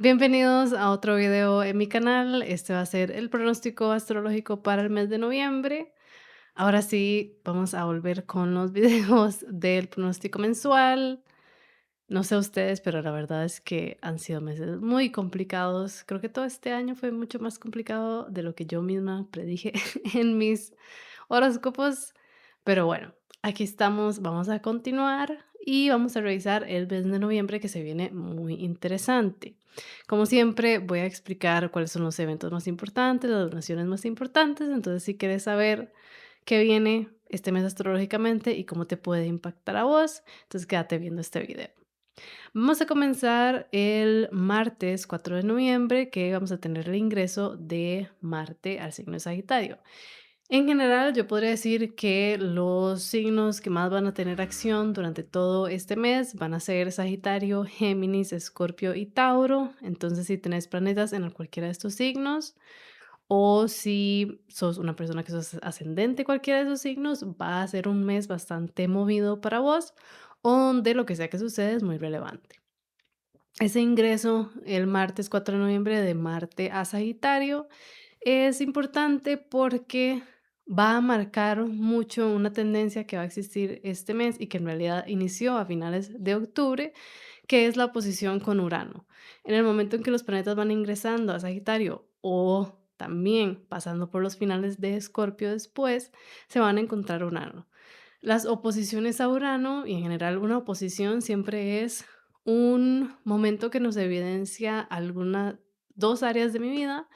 Bienvenidos a otro video en mi canal. Este va a ser el pronóstico astrológico para el mes de noviembre. Ahora sí, vamos a volver con los videos del pronóstico mensual. No sé ustedes, pero la verdad es que han sido meses muy complicados. Creo que todo este año fue mucho más complicado de lo que yo misma predije en mis horóscopos. Pero bueno, aquí estamos, vamos a continuar y vamos a revisar el mes de noviembre que se viene muy interesante. Como siempre, voy a explicar cuáles son los eventos más importantes, las donaciones más importantes. Entonces, si quieres saber qué viene este mes astrológicamente y cómo te puede impactar a vos, entonces quédate viendo este video. Vamos a comenzar el martes 4 de noviembre, que vamos a tener el ingreso de Marte al signo de Sagitario. En general, yo podría decir que los signos que más van a tener acción durante todo este mes van a ser Sagitario, Géminis, Escorpio y Tauro. Entonces, si tenés planetas en cualquiera de estos signos, o si sos una persona que sos ascendente cualquiera de esos signos, va a ser un mes bastante movido para vos, o donde lo que sea que suceda es muy relevante. Ese ingreso el martes 4 de noviembre de Marte a Sagitario es importante porque va a marcar mucho una tendencia que va a existir este mes y que en realidad inició a finales de octubre, que es la oposición con Urano. En el momento en que los planetas van ingresando a Sagitario o también pasando por los finales de Escorpio después, se van a encontrar Urano. Las oposiciones a Urano y en general una oposición siempre es un momento que nos evidencia alguna dos áreas de mi vida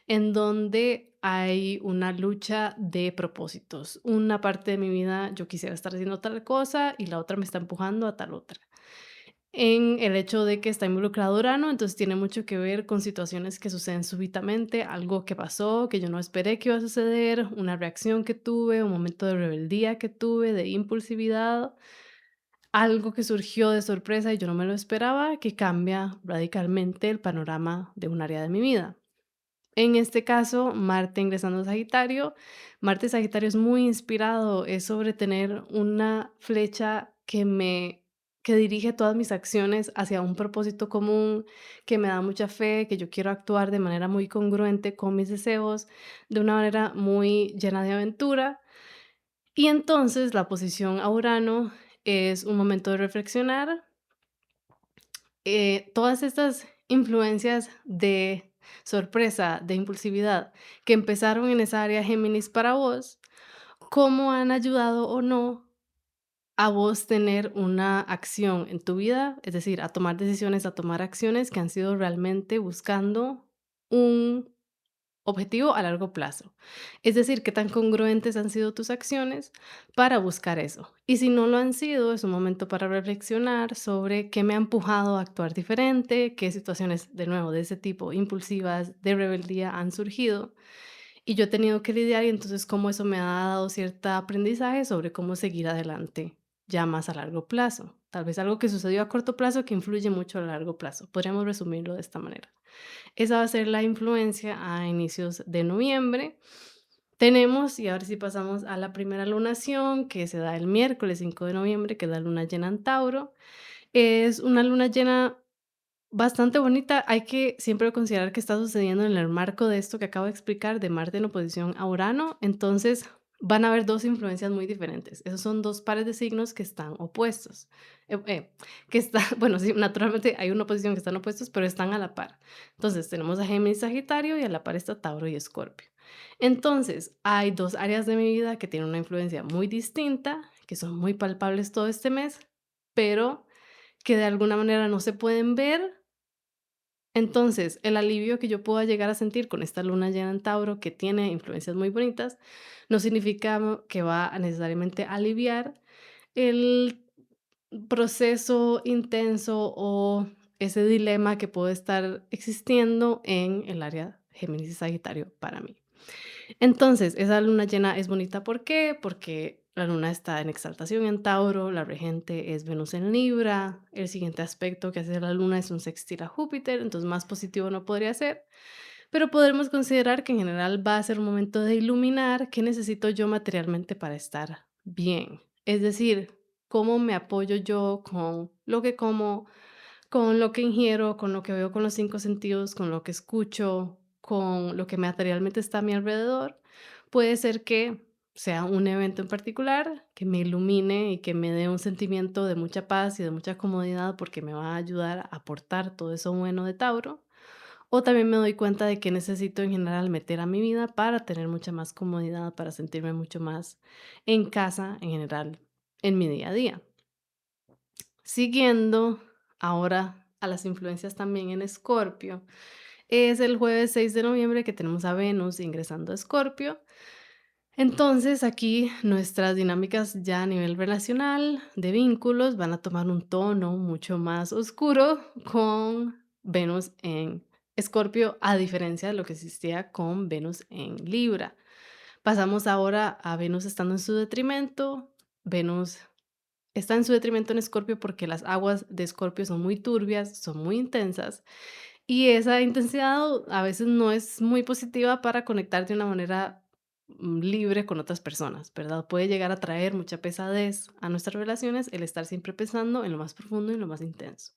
en donde hay una lucha de propósitos. Una parte de mi vida yo quisiera estar haciendo tal cosa y la otra me está empujando a tal otra. En el hecho de que está involucrado Urano, entonces tiene mucho que ver con situaciones que suceden súbitamente, algo que pasó, que yo no esperé que iba a suceder, una reacción que tuve, un momento de rebeldía que tuve, de impulsividad, algo que surgió de sorpresa y yo no me lo esperaba, que cambia radicalmente el panorama de un área de mi vida. En este caso, Marte ingresando a Sagitario. Marte Sagitario es muy inspirado, es sobre tener una flecha que dirige todas mis acciones hacia un propósito común, que me da mucha fe, que yo quiero actuar de manera muy congruente con mis deseos, de una manera muy llena de aventura. Y entonces la posición a Urano es un momento de reflexionar, todas estas influencias de sorpresa, de impulsividad, que empezaron en esa área Géminis para vos, ¿cómo han ayudado o no a vos tener una acción en tu vida? Es decir, a tomar decisiones, a tomar acciones que han sido realmente buscando un objetivo a largo plazo. Es decir, qué tan congruentes han sido tus acciones para buscar eso. Y si no lo han sido, es un momento para reflexionar sobre qué me ha empujado a actuar diferente, qué situaciones, de nuevo, de ese tipo, impulsivas, de rebeldía, han surgido. Y yo he tenido que lidiar y entonces cómo eso me ha dado cierto aprendizaje sobre cómo seguir adelante ya más a largo plazo. Tal vez algo que sucedió a corto plazo que influye mucho a largo plazo. Podríamos resumirlo de esta manera. Esa va a ser la influencia a inicios de noviembre. Tenemos, y ahora sí pasamos a la primera lunación, que se da el miércoles 5 de noviembre, que es la luna llena en Tauro. Es una luna llena bastante bonita. Hay que siempre considerar que está sucediendo en el marco de esto que acabo de explicar, de Marte en oposición a Urano. Entonces, van a haber dos influencias muy diferentes. Esos son dos pares de signos que están opuestos. Que está, bueno, sí, naturalmente hay una oposición que están opuestos, pero están a la par. Entonces, tenemos a Géminis Sagitario y a la par está Tauro y Escorpio. Entonces, hay dos áreas de mi vida que tienen una influencia muy distinta, que son muy palpables todo este mes, pero que de alguna manera no se pueden ver. Entonces, el alivio que yo pueda llegar a sentir con esta luna llena en Tauro, que tiene influencias muy bonitas, no significa que va a necesariamente aliviar el proceso intenso o ese dilema que puede estar existiendo en el área Géminis y Sagitario para mí. Entonces, esa luna llena es bonita, ¿por qué? Porque la luna está en exaltación en Tauro, la regente es Venus en Libra, el siguiente aspecto que hace la luna es un sextil a Júpiter, entonces más positivo no podría ser, pero podremos considerar que en general va a ser un momento de iluminar qué necesito yo materialmente para estar bien. Es decir, cómo me apoyo yo con lo que como, con lo que ingiero, con lo que veo con los 5 sentidos, con lo que escucho, con lo que materialmente está a mi alrededor, puede ser que sea un evento en particular que me ilumine y que me dé un sentimiento de mucha paz y de mucha comodidad, porque me va a ayudar a aportar todo eso bueno de Tauro. O también me doy cuenta de que necesito en general meter a mi vida para tener mucha más comodidad, para sentirme mucho más en casa en general en mi día a día. Siguiendo ahora a las influencias también en Escorpio, es el jueves 6 de noviembre que tenemos a Venus ingresando a Escorpio. Entonces aquí nuestras dinámicas ya a nivel relacional, de vínculos, van a tomar un tono mucho más oscuro con Venus en Escorpio, a diferencia de lo que existía con Venus en Libra. Pasamos ahora a Venus estando en su detrimento. Venus está en su detrimento en Escorpio porque las aguas de Escorpio son muy turbias, son muy intensas y esa intensidad a veces no es muy positiva para conectar de una manera libre con otras personas, ¿verdad? Puede llegar a traer mucha pesadez a nuestras relaciones el estar siempre pensando en lo más profundo y en lo más intenso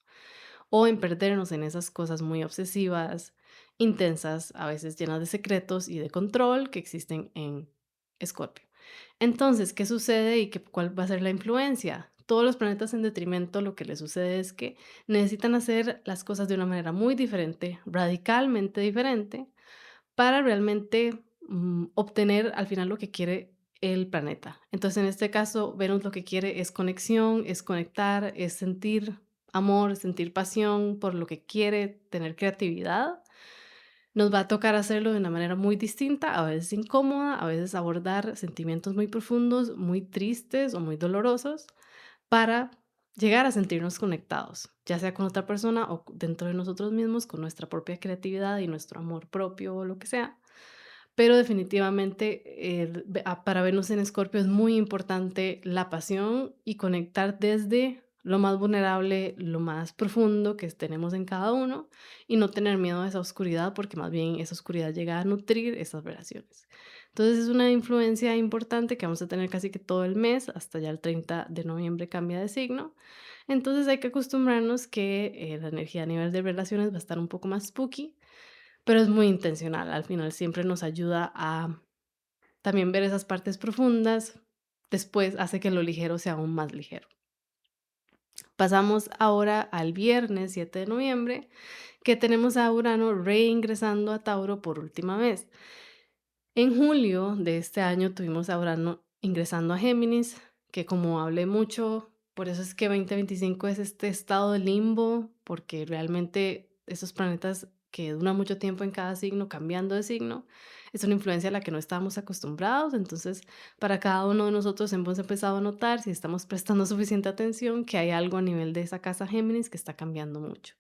o en perdernos en esas cosas muy obsesivas, intensas, a veces llenas de secretos y de control que existen en Escorpio. Entonces, ¿qué sucede y cuál va a ser la influencia? Todos los planetas en detrimento, lo que les sucede es que necesitan hacer las cosas de una manera muy diferente, radicalmente diferente, para realmente obtener al final lo que quiere el planeta. Entonces, en este caso, Venus lo que quiere es conexión, es conectar, es sentir amor, sentir pasión por lo que quiere, tener creatividad. Nos va a tocar hacerlo de una manera muy distinta, a veces incómoda, a veces abordar sentimientos muy profundos, muy tristes o muy dolorosos para llegar a sentirnos conectados, ya sea con otra persona o dentro de nosotros mismos, con nuestra propia creatividad y nuestro amor propio o lo que sea. Pero definitivamente, para Venus en Escorpio es muy importante la pasión y conectar desde lo más vulnerable, lo más profundo que tenemos en cada uno y no tener miedo a esa oscuridad, porque más bien esa oscuridad llega a nutrir esas relaciones. Entonces es una influencia importante que vamos a tener casi que todo el mes, hasta ya el 30 de noviembre cambia de signo. Entonces hay que acostumbrarnos que la energía a nivel de relaciones va a estar un poco más spooky, pero es muy intencional, al final siempre nos ayuda a también ver esas partes profundas, después hace que lo ligero sea aún más ligero. Pasamos ahora al viernes 7 de noviembre, que tenemos a Urano reingresando a Tauro por última vez. En julio de este año tuvimos a Urano ingresando a Géminis, que como hablé mucho, por eso es que 2025 es este estado de limbo, porque realmente esos planetas que duran mucho tiempo en cada signo, cambiando de signo, es una influencia a la que no estábamos acostumbrados. Entonces, para cada uno de nosotros hemos empezado a notar, si estamos prestando suficiente atención, que hay algo a nivel de esa casa Géminis que está cambiando mucho.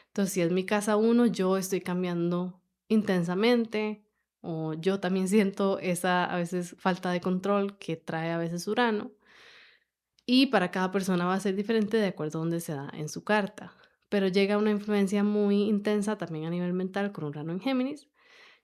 Entonces, si es mi casa uno, yo estoy cambiando intensamente, o yo también siento esa a veces falta de control que trae a veces Urano, y para cada persona va a ser diferente de acuerdo a donde se da en su carta. Pero llega una influencia muy intensa también a nivel mental con Urano en Géminis,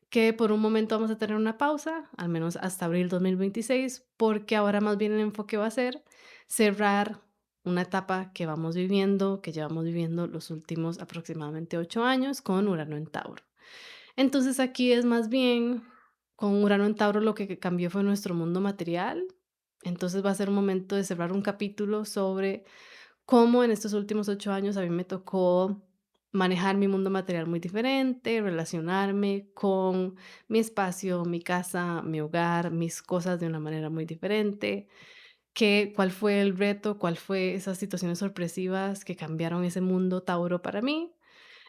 que por un momento vamos a tener una pausa, al menos hasta abril 2026, porque ahora más bien el enfoque va a ser cerrar una etapa que vamos viviendo, que llevamos viviendo los últimos aproximadamente 8 años con Urano en Tauro. Entonces aquí es más bien con Urano en Tauro lo que cambió fue nuestro mundo material. Entonces va a ser un momento de cerrar un capítulo sobre cómo en estos últimos 8 años a mí me tocó manejar mi mundo material muy diferente, relacionarme con mi espacio, mi casa, mi hogar, mis cosas de una manera muy diferente, cuál fue el reto, cuál fue esas situaciones sorpresivas que cambiaron ese mundo Tauro para mí.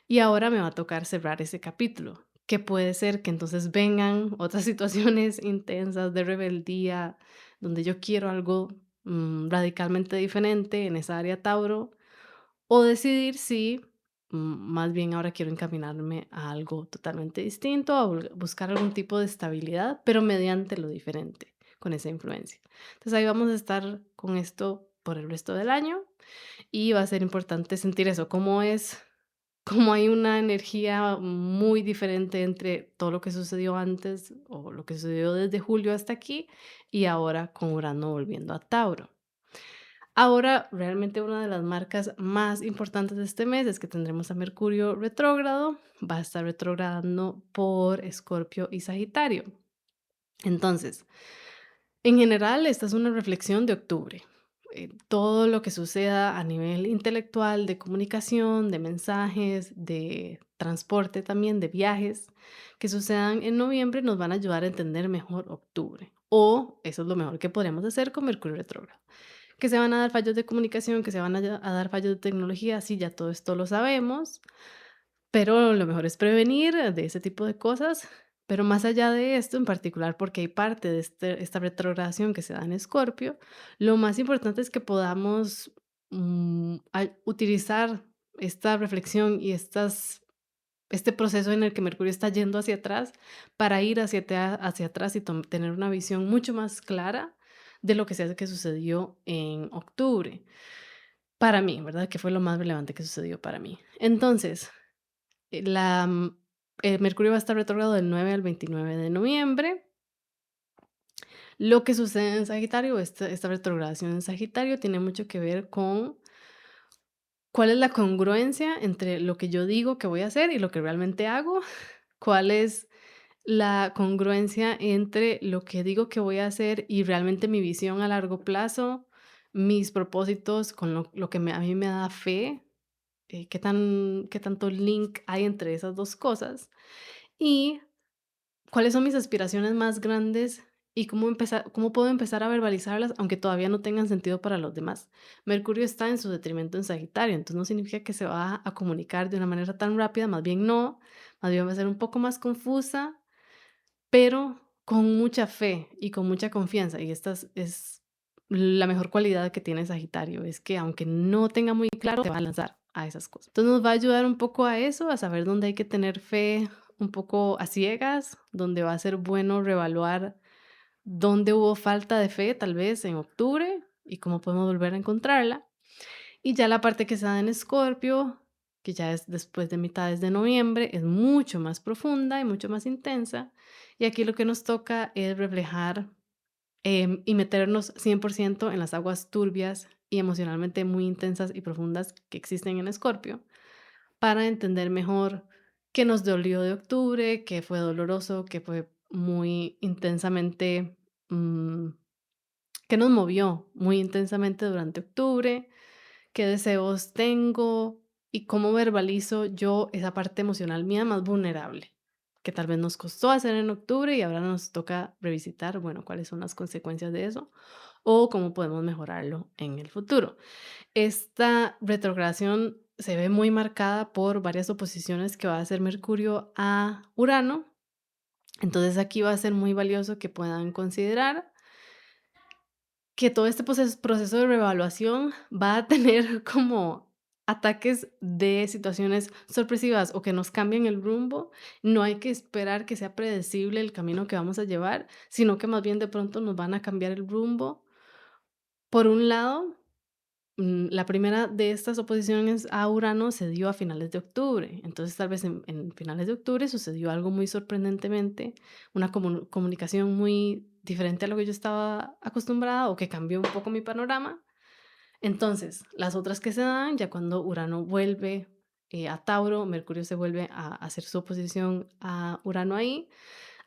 Y ahora me va a tocar cerrar ese capítulo, que puede ser que entonces vengan otras situaciones intensas de rebeldía, donde yo quiero algo radicalmente diferente en esa área Tauro, o decidir si más bien ahora quiero encaminarme a algo totalmente distinto, a buscar algún tipo de estabilidad, pero mediante lo diferente, con esa influencia. Entonces ahí vamos a estar con esto por el resto del año y va a ser importante sentir eso, cómo es como hay una energía muy diferente entre todo lo que sucedió antes, o lo que sucedió desde julio hasta aquí, y ahora con Urano volviendo a Tauro. Ahora, realmente una de las marcas más importantes de este mes es que tendremos a Mercurio retrógrado, va a estar retrogradando por Escorpio y Sagitario. Entonces, en general, esta es una reflexión de octubre. Todo lo que suceda a nivel intelectual, de comunicación, de mensajes, de transporte también, de viajes, que sucedan en noviembre nos van a ayudar a entender mejor octubre. O eso es lo mejor que podríamos hacer con Mercurio retrógrado. Que se van a dar fallos de comunicación, que se van a dar fallos de tecnología, sí, ya todo esto lo sabemos, pero lo mejor es prevenir de ese tipo de cosas. Pero más allá de esto, en particular, porque hay parte de esta retrogradación que se da en Escorpio, lo más importante es que podamos utilizar esta reflexión y este proceso en el que Mercurio está yendo hacia atrás para ir hacia atrás y tener una visión mucho más clara de lo que sea que sucedió en octubre. Para mí, ¿verdad? Que fue lo más relevante que sucedió para mí. Entonces, eh, la, mm, Mercurio va a estar retrógrado del 9 al 29 de noviembre. Lo que sucede en Sagitario, esta retrogradación en Sagitario, tiene mucho que ver con cuál es la congruencia entre lo que yo digo que voy a hacer y lo que realmente hago, cuál es la congruencia entre lo que digo que voy a hacer y realmente mi visión a largo plazo, mis propósitos con lo que a mí me da fe, qué tanto link hay entre esas dos cosas y cuáles son mis aspiraciones más grandes y cómo puedo empezar a verbalizarlas aunque todavía no tengan sentido para los demás. Mercurio está en su detrimento en Sagitario, entonces no significa que se va a comunicar de una manera tan rápida, más bien no, más bien va a ser un poco más confusa, pero con mucha fe y con mucha confianza, y esta es la mejor cualidad que tiene Sagitario, es que aunque no tenga muy claro, se va a lanzar a esas cosas. Entonces nos va a ayudar un poco a eso, a saber dónde hay que tener fe un poco a ciegas, donde va a ser bueno reevaluar dónde hubo falta de fe, tal vez en octubre, y cómo podemos volver a encontrarla. Y ya la parte que se da en Escorpio, que ya es después de mitades de noviembre, es mucho más profunda y mucho más intensa. Y aquí lo que nos toca es reflejar y meternos 100% en las aguas turbias y emocionalmente muy intensas y profundas que existen en Escorpio para entender mejor qué nos dolió de octubre, qué fue doloroso, qué fue muy intensamente, mm, qué nos movió muy intensamente durante octubre, qué deseos tengo y cómo verbalizo yo esa parte emocional mía más vulnerable, que tal vez nos costó hacer en octubre y ahora nos toca revisitar, bueno, cuáles son las consecuencias de eso o cómo podemos mejorarlo en el futuro. Esta retrogradación se ve muy marcada por varias oposiciones que va a hacer Mercurio a Urano, entonces aquí va a ser muy valioso que puedan considerar que todo este proceso de reevaluación va a tener como ataques de situaciones sorpresivas o que nos cambien el rumbo. No hay que esperar que sea predecible el camino que vamos a llevar, sino que más bien de pronto nos van a cambiar el rumbo. Por un lado, la primera de estas oposiciones a Urano se dio a finales de octubre. Entonces, tal vez en finales de octubre sucedió algo muy sorprendentemente, una comunicación muy diferente a lo que yo estaba acostumbrada o que cambió un poco mi panorama. Entonces, las otras que se dan, ya cuando Urano vuelve a Tauro, Mercurio se vuelve a hacer su oposición a Urano ahí.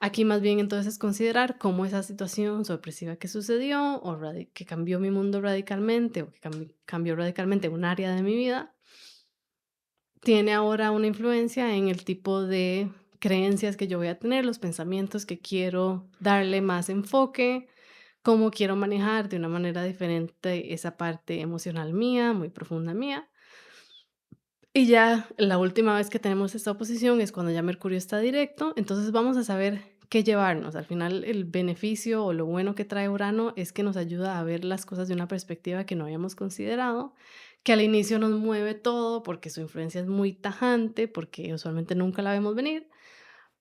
Aquí más bien entonces es considerar cómo esa situación sorpresiva que sucedió o que cambió mi mundo radicalmente o que cambió radicalmente un área de mi vida, tiene ahora una influencia en el tipo de creencias que yo voy a tener, los pensamientos que quiero darle más enfoque, cómo quiero manejar de una manera diferente esa parte emocional mía, muy profunda mía. Y ya la última vez que tenemos esta oposición es cuando ya Mercurio está directo, entonces vamos a saber qué llevarnos. Al final, el beneficio o lo bueno que trae Urano es que nos ayuda a ver las cosas de una perspectiva que no habíamos considerado, que al inicio nos mueve todo porque su influencia es muy tajante, porque usualmente nunca la vemos venir,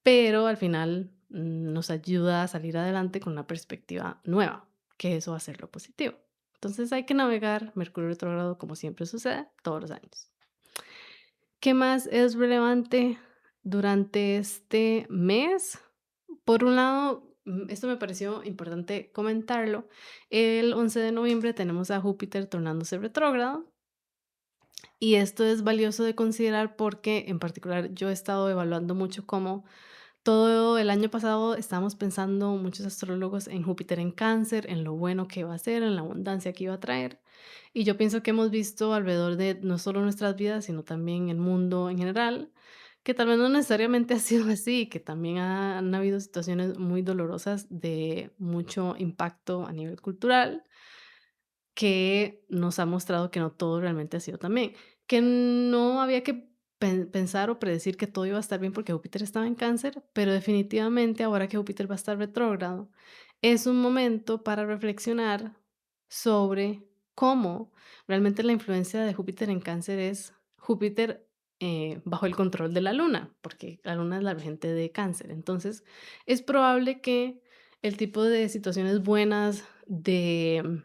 pero al final nos ayuda a salir adelante con una perspectiva nueva, que eso va a ser lo positivo. Entonces hay que navegar Mercurio retrógrado como siempre sucede todos los años. ¿Qué más es relevante durante este mes? Por un lado, esto me pareció importante comentarlo. El 11 de noviembre tenemos a Júpiter tornándose retrógrado y esto es valioso de considerar porque en particular yo he estado evaluando mucho cómo todo el año pasado estábamos pensando muchos astrólogos en Júpiter en Cáncer, en lo bueno que iba a hacer, en la abundancia que iba a traer. Y yo pienso que hemos visto alrededor de no solo nuestras vidas, sino también el mundo en general, que tal vez no necesariamente ha sido así, que también han habido situaciones muy dolorosas de mucho impacto a nivel cultural que nos ha mostrado que no todo realmente ha sido tan bien, que no había que pensar o predecir que todo iba a estar bien porque Júpiter estaba en Cáncer, pero definitivamente ahora que Júpiter va a estar retrógrado, es un momento para reflexionar sobre cómo realmente la influencia de Júpiter en Cáncer es Júpiter bajo el control de la Luna, porque la Luna es la regente de Cáncer. Entonces, es probable que el tipo de situaciones buenas, de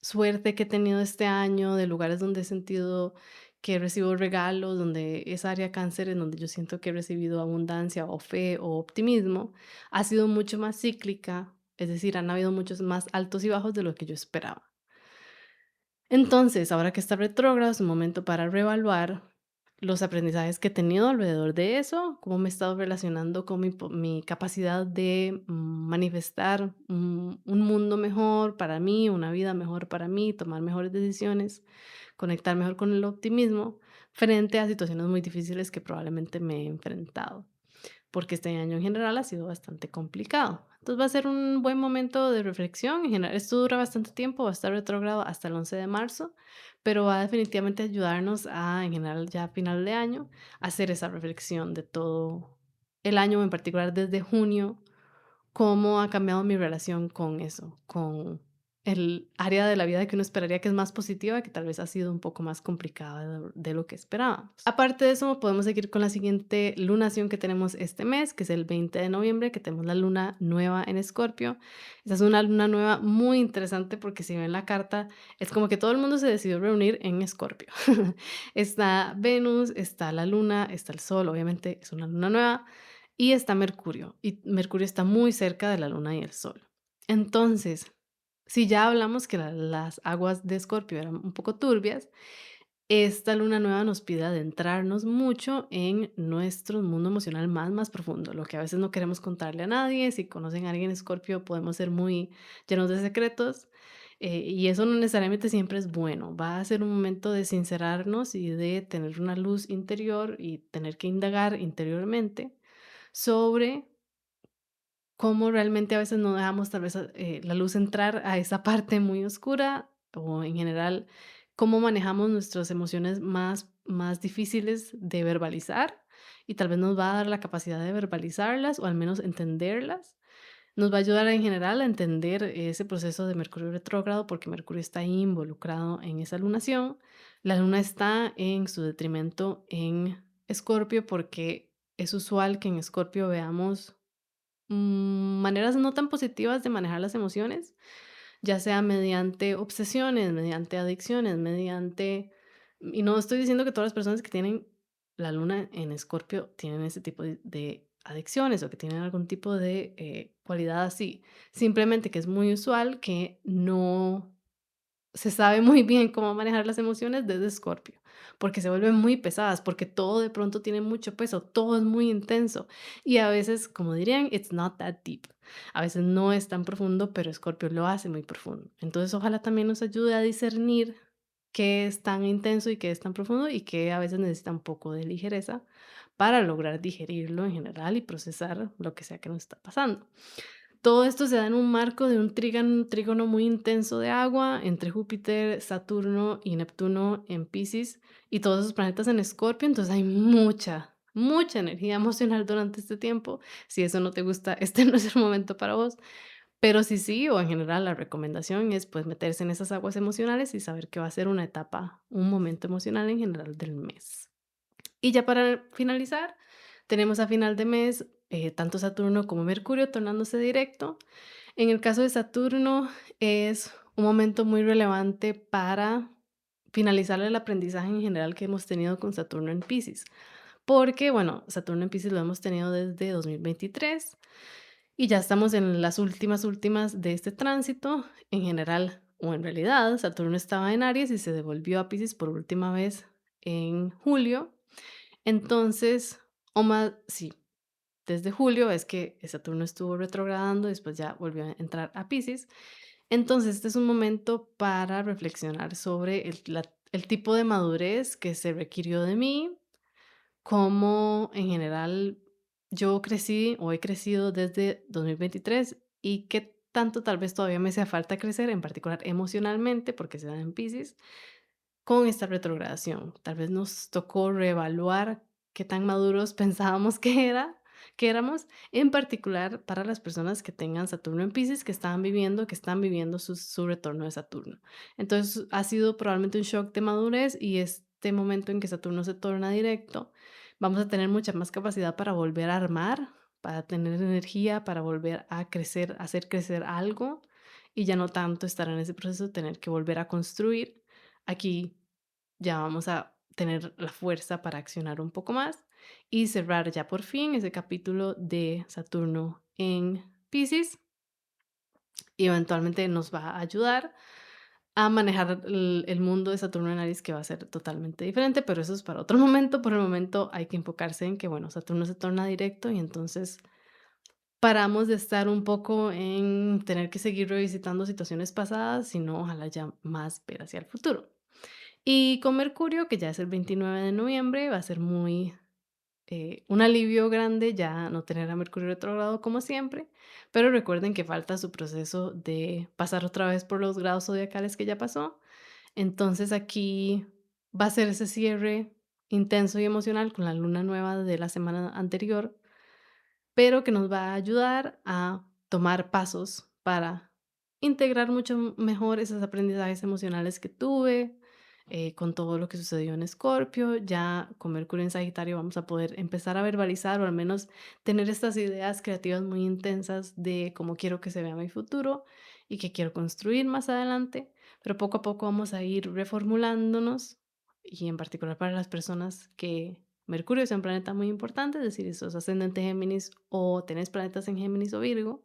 suerte que he tenido este año, de lugares donde he sentido que recibo regalos, donde esa área cáncer en donde yo siento que he recibido abundancia o fe o optimismo, ha sido mucho más cíclica, es decir, han habido muchos más altos y bajos de lo que yo esperaba. Entonces, ahora que está retrógrado, es un momento para reevaluar los aprendizajes que he tenido alrededor de eso, cómo me he estado relacionando con mi capacidad de manifestar un mundo mejor para mí, una vida mejor para mí, tomar mejores decisiones, conectar mejor con el optimismo frente a situaciones muy difíciles que probablemente me he enfrentado porque este año en general ha sido bastante complicado. Entonces va a ser un buen momento de reflexión. En general, esto dura bastante tiempo, va a estar retrógrado hasta el 11 de marzo, pero va a definitivamente ayudarnos a, en general, ya a final de año, hacer esa reflexión de todo el año, en particular desde junio, cómo ha cambiado mi relación con eso, con el área de la vida que uno esperaría que es más positiva, que tal vez ha sido un poco más complicada de lo que esperábamos. Aparte de eso, podemos seguir con la siguiente lunación que tenemos este mes, que es el 20 de noviembre, que tenemos la luna nueva en Escorpio. Esta es una luna nueva muy interesante porque si ven la carta, es como que todo el mundo se decidió reunir en Escorpio. Está Venus, está la luna, está el sol, obviamente es una luna nueva y está Mercurio, y Mercurio está muy cerca de la Luna y el Sol. Entonces, si ya hablamos que las aguas de Escorpio eran un poco turbias, esta luna nueva nos pide adentrarnos mucho en nuestro mundo emocional más profundo, lo que a veces no queremos contarle a nadie. Si conocen a alguien Escorpio, podemos ser muy llenos de secretos, y eso no necesariamente siempre es bueno. Va a ser un momento de sincerarnos y de tener una luz interior y tener que indagar interiormente sobre cómo realmente a veces no dejamos tal vez, la luz entrar a esa parte muy oscura, o en general, cómo manejamos nuestras emociones más difíciles de verbalizar, y tal vez nos va a dar la capacidad de verbalizarlas, o al menos entenderlas. Nos va a ayudar en general a entender ese proceso de Mercurio retrógrado, porque Mercurio está ahí involucrado en esa lunación. La luna está en su detrimento en Escorpio, porque es usual que en Escorpio veamos maneras no tan positivas de manejar las emociones, ya sea mediante obsesiones, mediante adicciones, mediante y no estoy diciendo que todas las personas que tienen la luna en Escorpio tienen ese tipo de adicciones o que tienen algún tipo de, cualidad así. Simplemente que es muy usual que no se sabe muy bien cómo manejar las emociones desde Escorpio, porque se vuelven muy pesadas, porque todo de pronto tiene mucho peso, todo es muy intenso y a veces, como dirían, it's not that deep. A veces no es tan profundo, pero Escorpio lo hace muy profundo. Entonces, ojalá también nos ayude a discernir qué es tan intenso y qué es tan profundo y qué a veces necesita un poco de ligereza para lograr digerirlo en general y procesar lo que sea que nos está pasando. Todo esto se da en un marco de un trígono muy intenso de agua entre Júpiter, Saturno y Neptuno en Piscis y todos esos planetas en Escorpio, entonces hay mucha energía emocional durante este tiempo. Si eso no te gusta, este no es el momento para vos, pero si sí, o en general la recomendación es pues meterse en esas aguas emocionales y saber que va a ser una etapa, un momento emocional en general del mes. Y ya para finalizar, tenemos a final de mes tanto Saturno como Mercurio tornándose directo. En el caso de Saturno es un momento muy relevante para finalizar el aprendizaje en general que hemos tenido con Saturno en Pisces, porque bueno, Saturno en Pisces lo hemos tenido desde 2023 Y ya estamos en las últimas de este tránsito. En general, o en realidad, Saturno estaba en Aries y se devolvió a Piscis por última vez en julio. Entonces, o más, sí, desde julio es que Saturno estuvo retrogradando, después ya volvió a entrar a Piscis. Entonces, este es un momento para reflexionar sobre el tipo de madurez que se requirió de mí, cómo en general yo crecí o he crecido desde 2023 y qué tanto tal vez todavía me hacía falta crecer, en particular emocionalmente, porque se da en Piscis, con esta retrogradación. Tal vez nos tocó reevaluar qué tan maduros pensábamos que éramos, en particular para las personas que tengan Saturno en Piscis, que están viviendo su retorno de Saturno. Entonces, ha sido probablemente un shock de madurez y este momento en que Saturno se torna directo, vamos a tener mucha más capacidad para volver a armar, para tener energía, para volver a crecer, hacer crecer algo y ya no tanto estar en ese proceso de tener que volver a construir. Aquí ya vamos a tener la fuerza para accionar un poco más y cerrar ya por fin ese capítulo de Saturno en Piscis y eventualmente nos va a ayudar a manejar el mundo de Saturno en Aries, que va a ser totalmente diferente, pero eso es para otro momento. Por el momento hay que enfocarse en que, bueno, Saturno se torna directo y entonces paramos de estar un poco en tener que seguir revisitando situaciones pasadas, sino ojalá ya más ver hacia el futuro. Y con Mercurio, que ya es el 29 de noviembre, va a ser muy un alivio grande ya no tener a Mercurio retrógrado como siempre, pero recuerden que falta su proceso de pasar otra vez por los grados zodiacales que ya pasó. Entonces aquí va a ser ese cierre intenso y emocional con la luna nueva de la semana anterior, pero que nos va a ayudar a tomar pasos para integrar mucho mejor esos aprendizajes emocionales que tuve, con todo lo que sucedió en Escorpio. Ya con Mercurio en Sagitario vamos a poder empezar a verbalizar o al menos tener estas ideas creativas muy intensas de cómo quiero que se vea mi futuro y que quiero construir más adelante, pero poco a poco vamos a ir reformulándonos y en particular para las personas que Mercurio es un planeta muy importante, es decir, si sos ascendente Géminis o tenés planetas en Géminis o Virgo,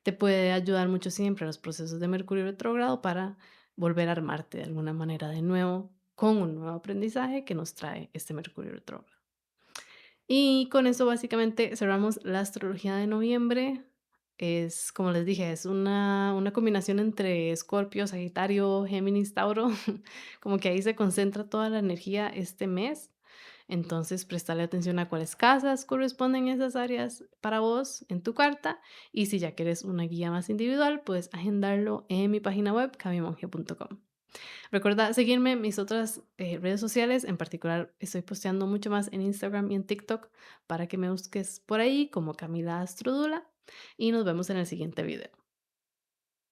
te puede ayudar mucho siempre a los procesos de Mercurio retrógrado para volver a armarte de alguna manera de nuevo con un nuevo aprendizaje que nos trae este Mercurio retrógrado. Y con eso básicamente cerramos la astrología de noviembre. Es, como les dije, es una combinación entre Escorpio, Sagitario, Géminis, Tauro. Como que ahí se concentra toda la energía este mes. Entonces, prestarle atención a cuáles casas corresponden esas áreas para vos en tu carta. Y si ya quieres una guía más individual, puedes agendarlo en mi página web, cabimonge.com. Recuerda seguirme en mis otras redes sociales, en particular estoy posteando mucho más en Instagram y en TikTok para que me busques por ahí como Camila Astrodula y nos vemos en el siguiente video.